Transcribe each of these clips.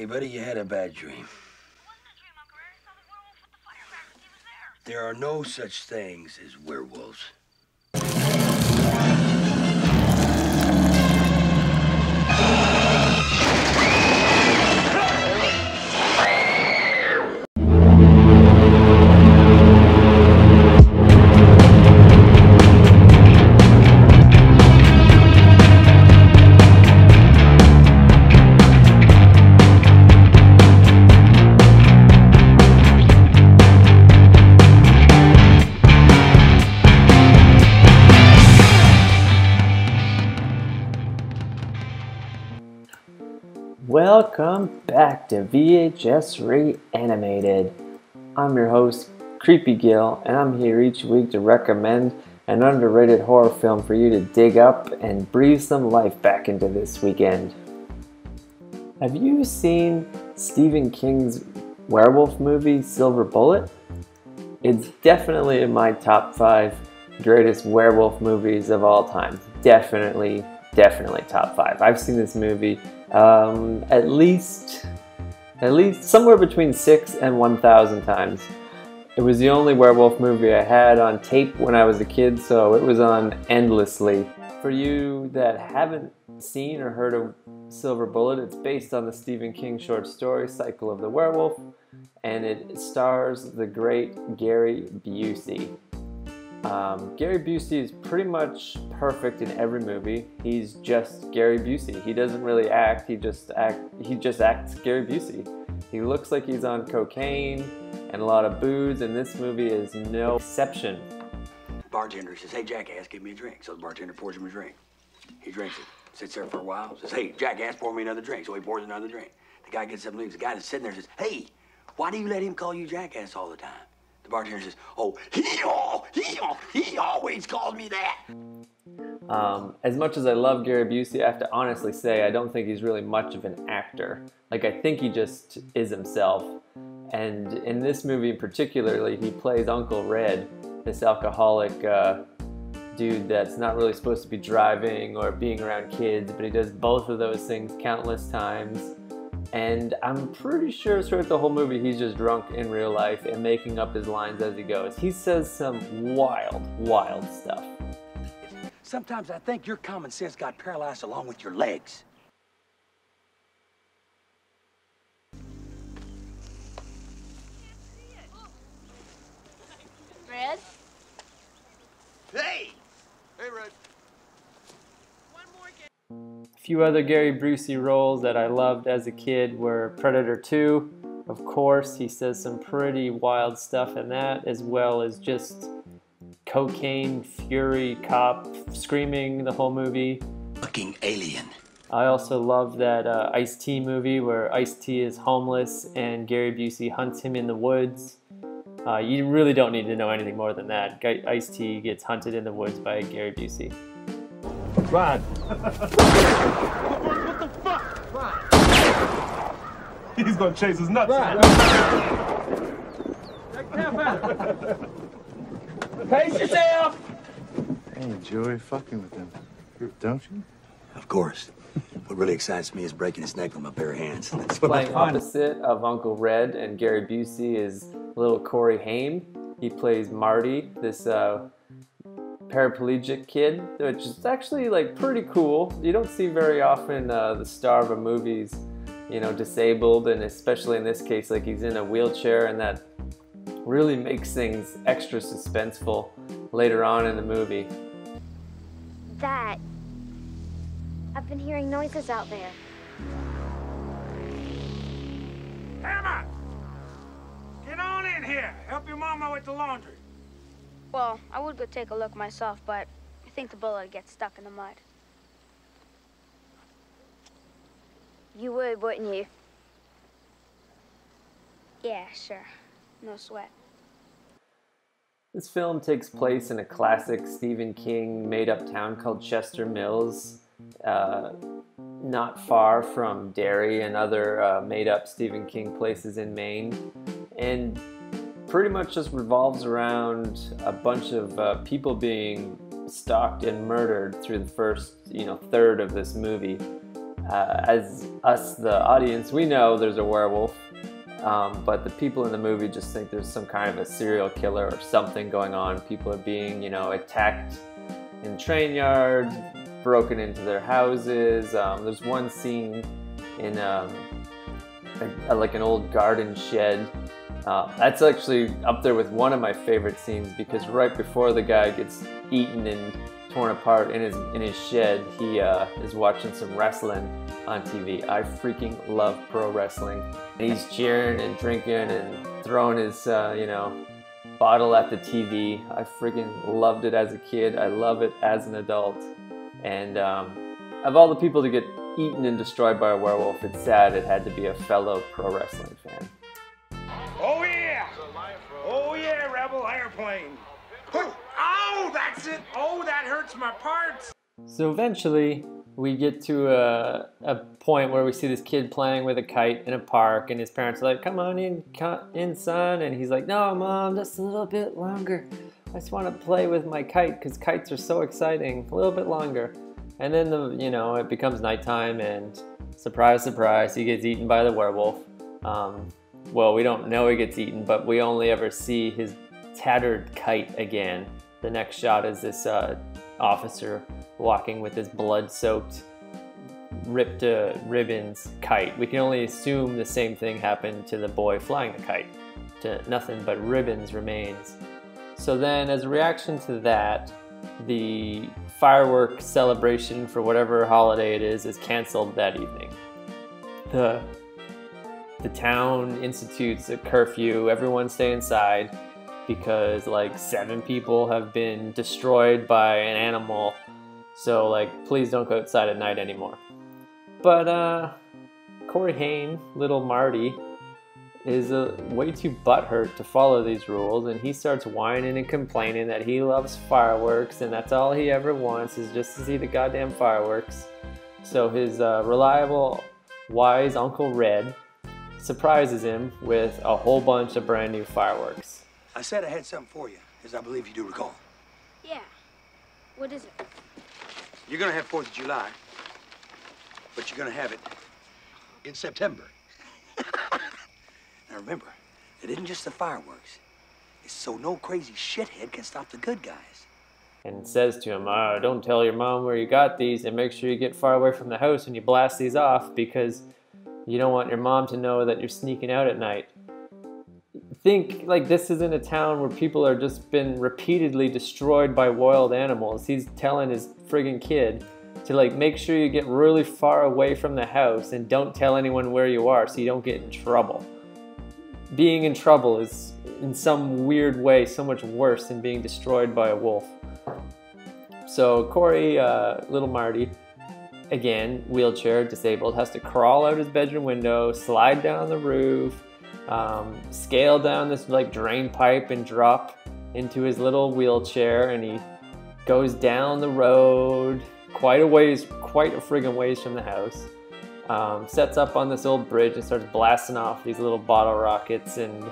buddy, you had a bad dream. There are no such things as werewolves. Welcome back to VHS Reanimated. I'm your host, Creepy Gill, and I'm here each week to recommend an underrated horror film for you to dig up and breathe some life back into this weekend. Have you seen Stephen King's werewolf movie, Silver Bullet? It's definitely in my top 5 greatest werewolf movies of all time. Definitely top 5. I've seen this movie at least somewhere between 6 and 1,000 times. It was the only werewolf movie I had on tape when I was a kid, so it was on endlessly. For you that haven't seen or heard of Silver Bullet, it's based on the Stephen King short story Cycle of the Werewolf, and it stars the great Gary Busey. Gary Busey is pretty much perfect in every movie. He's just Gary Busey. He doesn't really act, he just acts Gary Busey. He looks like he's on cocaine and a lot of booze, and this movie is no exception. The bartender says, "Hey, jackass, give me a drink." So the bartender pours him a drink. He drinks it, sits there for a while, says, "Hey, jackass, pour me another drink." So he pours another drink. The guy gets up and leaves. The guy that's sitting there says, "Hey, why do you let him call you jackass all the time?" The bartender says, "Oh, he always calls me that." As much as I love Gary Busey, I have to honestly say I don't think he's really much of an actor. Like, I think he just is himself. And in this movie particularly, he plays Uncle Red, this alcoholic dude that's not really supposed to be driving or being around kids, but he does both of those things countless times. And I'm pretty sure throughout the whole movie he's just drunk in real life and making up his lines as he goes. He says some wild stuff. Sometimes I think your common sense got paralyzed along with your legs. Red? Hey! Hey, Red. A few other Gary Busey roles that I loved as a kid were Predator 2. Of course, he says some pretty wild stuff in that, as well as just cocaine, fury, cop, screaming the whole movie. Fucking alien. I also love that Ice-T movie where Ice-T is homeless and Gary Busey hunts him in the woods. You really don't need to know anything more than that. Ice-T gets hunted in the woods by Gary Busey. Rod. What the fuck? Rod. He's gonna chase his nuts. Rod. Pace yourself! I enjoy fucking with him, don't you? Of course. What really excites me is breaking his neck with my bare hands. That's what Playing opposite of Uncle Red and Gary Busey is little Corey Haim. He plays Marty, this paraplegic kid, which is actually like pretty cool. You don't see very often the star of a movie's, you know, disabled, and especially in this case, like he's in a wheelchair, and that really makes things extra suspenseful later on in the movie. That. I've been hearing noises out there. Emma! Get on in here. Help your mama with the laundry. Well, I would go take a look myself, but I think the bullet would get stuck in the mud. You would, wouldn't you? Yeah, sure. No sweat. This film takes place in a classic Stephen King made-up town called Chester Mills, not far from Derry and other made-up Stephen King places in Maine, and pretty much just revolves around a bunch of people being stalked and murdered through the first, third of this movie. As us, the audience, we know there's a werewolf, but the people in the movie just think there's some kind of a serial killer or something going on. People are being, attacked in train yards, broken into their houses. There's one scene in like an old garden shed. That's actually up there with one of my favorite scenes, because right before the guy gets eaten and torn apart in his shed, he is watching some wrestling on TV. I freaking love pro wrestling. And he's cheering and drinking and throwing his bottle at the TV. I freaking loved it as a kid. I love it as an adult. And of all the people to get eaten and destroyed by a werewolf, it's sad it had to be a fellow pro wrestling fan. Oh yeah! Oh yeah, Rebel airplane! Oh, that's it! Oh, that hurts my parts! So eventually, we get to a point where we see this kid playing with a kite in a park, and his parents are like, "Come on in, son," and he's like, "No, Mom, just a little bit longer. I just want to play with my kite, because kites are so exciting. A little bit longer." And then it becomes nighttime, and surprise, surprise, he gets eaten by the werewolf. Well, we don't know he gets eaten, but we only ever see his tattered kite again. The next shot is this officer walking with his blood-soaked, ripped to ribbons kite. We can only assume the same thing happened to the boy flying the kite. Nothing but ribbons remains. So then, as a reaction to that, the firework celebration for whatever holiday it is canceled that evening. The town institutes a curfew. Everyone stay inside, because like 7 people have been destroyed by an animal. So please don't go outside at night anymore. But Corey Haim, little Marty, is way too butthurt to follow these rules, and he starts whining and complaining that he loves fireworks and that's all he ever wants is just to see the goddamn fireworks. So his reliable, wise Uncle Red surprises him with a whole bunch of brand new fireworks. I said I had something for you, as I believe you do recall. Yeah. What is it? You're gonna have 4th of July, but you're gonna have it in September. Now remember, it isn't just the fireworks. It's so no crazy shithead can stop the good guys. And says to him, "Don't tell your mom where you got these, and make sure you get far away from the house when you blast these off, because you don't want your mom to know that you're sneaking out at night." Think this isn't a town where people are just been repeatedly destroyed by wild animals. He's telling his friggin' kid to make sure you get really far away from the house and don't tell anyone where you are so you don't get in trouble. Being in trouble is in some weird way so much worse than being destroyed by a wolf. So Corey, little Marty, again, wheelchair, disabled, has to crawl out his bedroom window, slide down the roof, scale down this drain pipe and drop into his little wheelchair, and he goes down the road quite a friggin' ways from the house. Sets up on this old bridge and starts blasting off these little bottle rockets and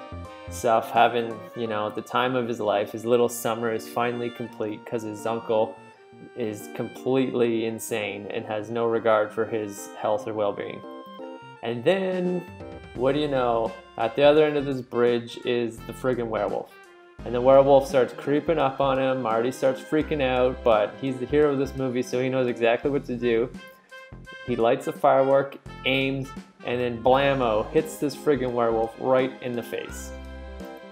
stuff, having, at the time of his life, his little summer is finally complete because his uncle is completely insane and has no regard for his health or well-being. And then, what do you know, at the other end of this bridge is the friggin' werewolf. And the werewolf starts creeping up on him. Marty starts freaking out, but he's the hero of this movie, so he knows exactly what to do. He lights a firework, aims, and then blammo, hits this friggin' werewolf right in the face.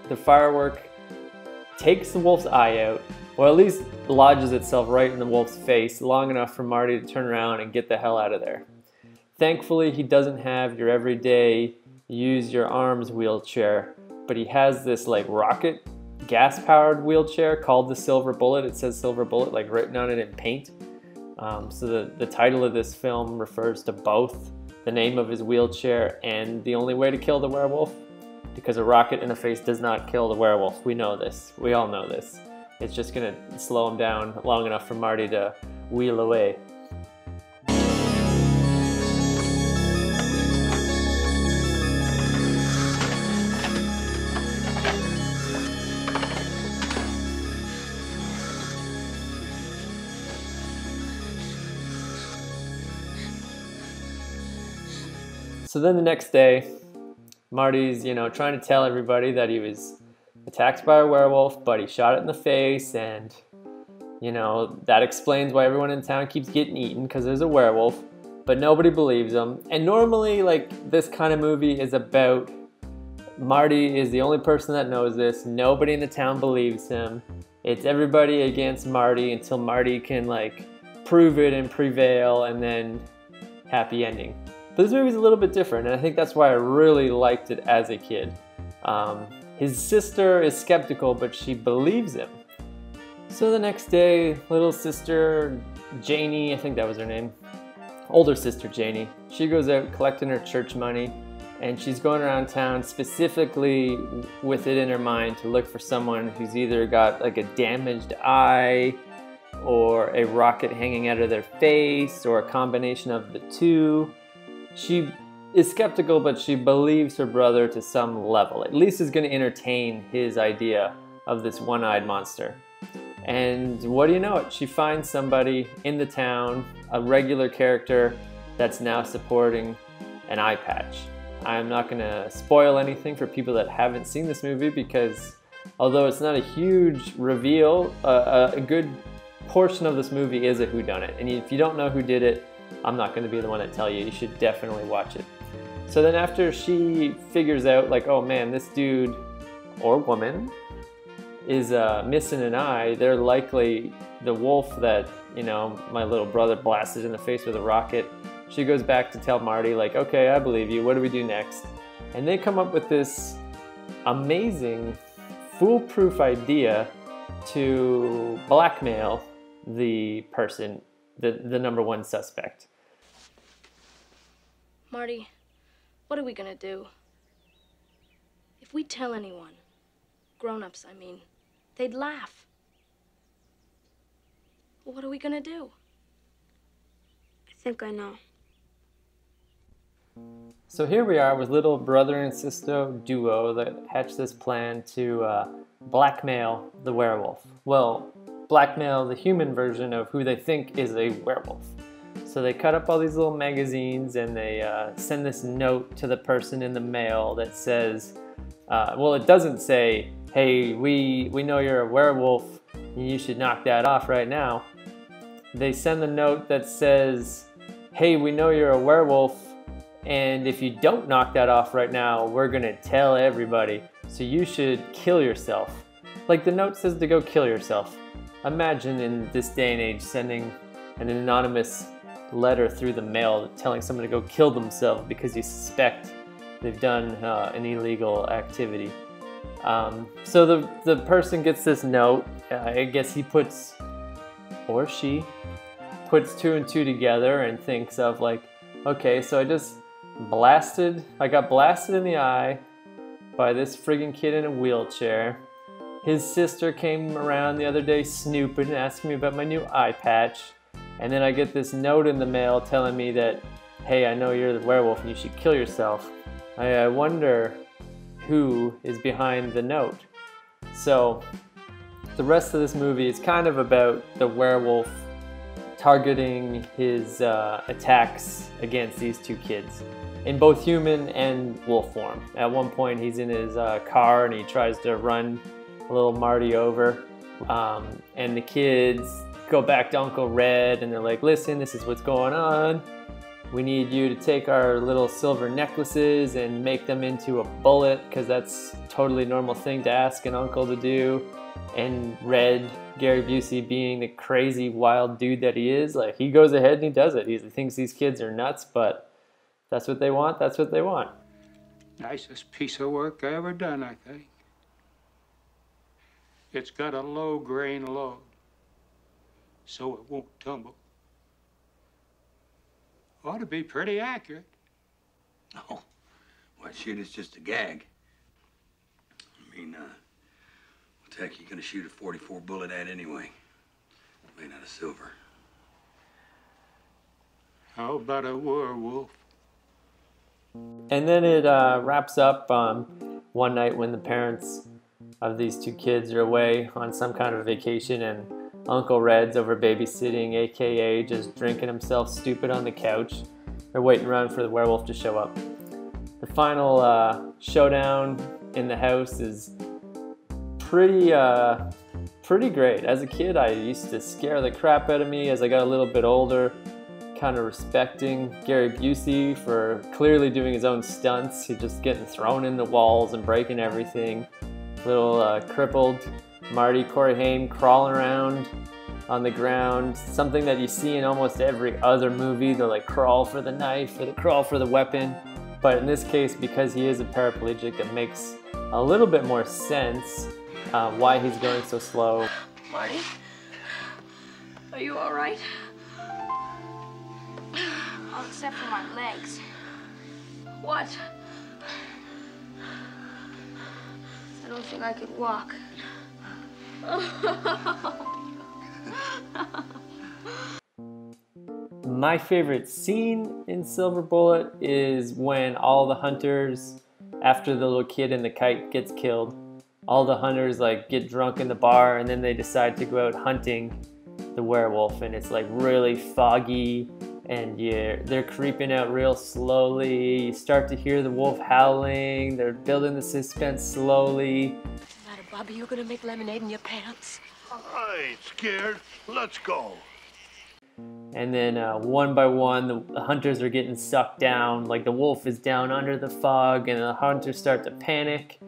The firework takes the wolf's eye out, or at least lodges itself right in the wolf's face long enough for Marty to turn around and get the hell out of there. Thankfully, he doesn't have your everyday use your arms wheelchair, but he has this rocket gas-powered wheelchair called the Silver Bullet. It says Silver Bullet written on it in paint. So the title of this film refers to both the name of his wheelchair and the only way to kill the werewolf, because a rocket in the face does not kill the werewolf. We know this. We all know this. It's just gonna slow him down long enough for Marty to wheel away. So then the next day, Marty's, trying to tell everybody that he was attacked by a werewolf, but he shot it in the face, and, that explains why everyone in town keeps getting eaten, because there's a werewolf, but nobody believes him. And normally, this kind of movie is about Marty is the only person that knows this. Nobody in the town believes him. It's everybody against Marty until Marty can, prove it and prevail, and then happy ending. But this movie's a little bit different, and I think that's why I really liked it as a kid. His sister is skeptical, but she believes him. So the next day, little sister Janie, I think that was her name, older sister Janie, she goes out collecting her church money, and she's going around town specifically with it in her mind to look for someone who's either got a damaged eye or a rocket hanging out of their face or a combination of the two. She is skeptical, but she believes her brother to some level. At least is going to entertain his idea of this one-eyed monster. And what do you know it? She finds somebody in the town, a regular character that's now supporting an eye patch. I'm not going to spoil anything for people that haven't seen this movie because although it's not a huge reveal, a good portion of this movie is a whodunit. And if you don't know who did it, I'm not going to be the one to tell you. You should definitely watch it. So then after she figures out oh man, this dude or woman is missing an eye, they're likely the wolf that, my little brother blasted in the face with a rocket. She goes back to tell Marty, okay, I believe you, what do we do next? And they come up with this amazing, foolproof idea to blackmail the person, the number one suspect. Marty, what are we gonna do? If we tell anyone, grown-ups, I mean, they'd laugh. Well, what are we gonna do? I think I know. So here we are with little brother and sister duo that hatched this plan to blackmail the werewolf. Well, blackmail the human version of who they think is a werewolf. So they cut up all these little magazines and they send this note to the person in the mail that says, well, it doesn't say, hey, we know you're a werewolf and you should knock that off right now. They send the note that says, hey, we know you're a werewolf, and if you don't knock that off right now, we're gonna tell everybody, so you should kill yourself. The note says to go kill yourself. Imagine in this day and age sending an anonymous letter through the mail telling someone to go kill themselves because you suspect they've done an illegal activity. So the person gets this note. I guess he puts, or she, puts two and two together and thinks of okay, so I got blasted in the eye by this friggin' kid in a wheelchair. His sister came around the other day snooping and asking me about my new eye patch. And then I get this note in the mail telling me that, hey, I know you're the werewolf and you should kill yourself. I wonder who is behind the note. So the rest of this movie is kind of about the werewolf targeting his attacks against these two kids in both human and wolf form. At one point he's in his car and he tries to run little Marty over, and the kids go back to Uncle Red and they're like, listen, this is what's going on. We need you to take our little silver necklaces and make them into a bullet because that's a totally normal thing to ask an uncle to do. And Red, Gary Busey, being the crazy wild dude that he is, he goes ahead and he does it. He thinks these kids are nuts, but that's what they want, that's what they want. Nicest piece of work I ever done, I think. It's got a low grain load, so it won't tumble. Ought to be pretty accurate. Oh, well, shit, it's just a gag. I mean, what the heck are you gonna shoot a 44 bullet at anyway? Made out of silver. How about a werewolf? And then it wraps up one night when the parents of these two kids are away on some kind of vacation and Uncle Red's over babysitting, aka just drinking himself stupid on the couch. They're waiting around for the werewolf to show up. The final showdown in the house is pretty great. As a kid, I used to scare the crap out of me. As I got a little bit older, kind of respecting Gary Busey for clearly doing his own stunts. He's just getting thrown into walls and breaking everything. Little crippled Marty, Corey Haim crawling around on the ground. Something that you see in almost every other movie. They'll like crawl for the knife or they crawl for the weapon. But in this case, because he is a paraplegic, it makes a little bit more sense why he's going so slow. Marty, are you all right? All except for my legs. What? I don't think I could walk. My favorite scene in Silver Bullet is when all the hunters, after the little kid in the kite gets killed, all the hunters like get drunk in the bar and then they decide to go out hunting the werewolf, and it's like really foggy and they're creeping out real slowly. You start to hear the wolf howling. They're building the suspense slowly. What's the matter, Bobby? You're gonna make lemonade in your pants? I ain't scared. Let's go. And then one by one, the hunters are getting sucked down. Like the wolf is down under the fog and the hunters start to panic.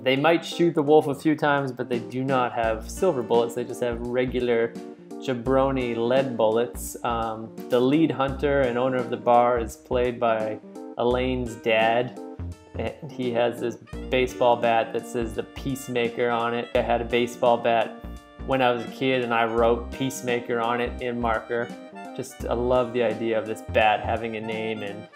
They might shoot the wolf a few times, but they do not have silver bullets. They just have regular jabroni lead bullets. The lead hunter and owner of the bar is played by Elaine's dad. And he has this baseball bat that says the Peacemaker on it. I had a baseball bat when I was a kid and I wrote Peacemaker on it in marker. I love the idea of this bat having a name, and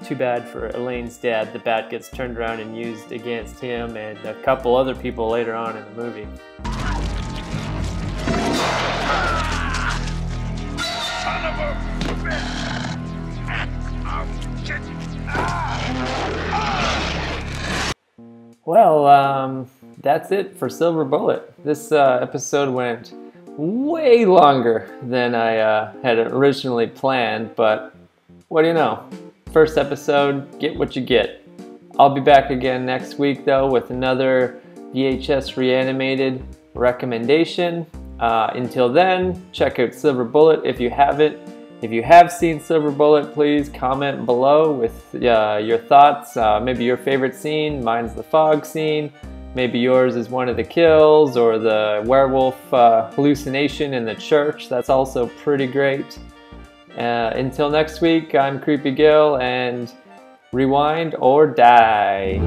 too bad for Elaine's dad. The bat gets turned around and used against him and a couple other people later on in the movie. Well, that's it for Silver Bullet. This episode went way longer than I had originally planned, but what do you know? First episode, get what you get. I'll be back again next week though with another VHS Reanimated recommendation. Until then, check out Silver Bullet if you haven't. If you have seen Silver Bullet, please comment below with your thoughts. Maybe your favorite scene. Mine's the fog scene. Maybe yours is one of the kills or the werewolf hallucination in the church. That's also pretty great. Until next week, I'm Creepy Gil, and rewind or die.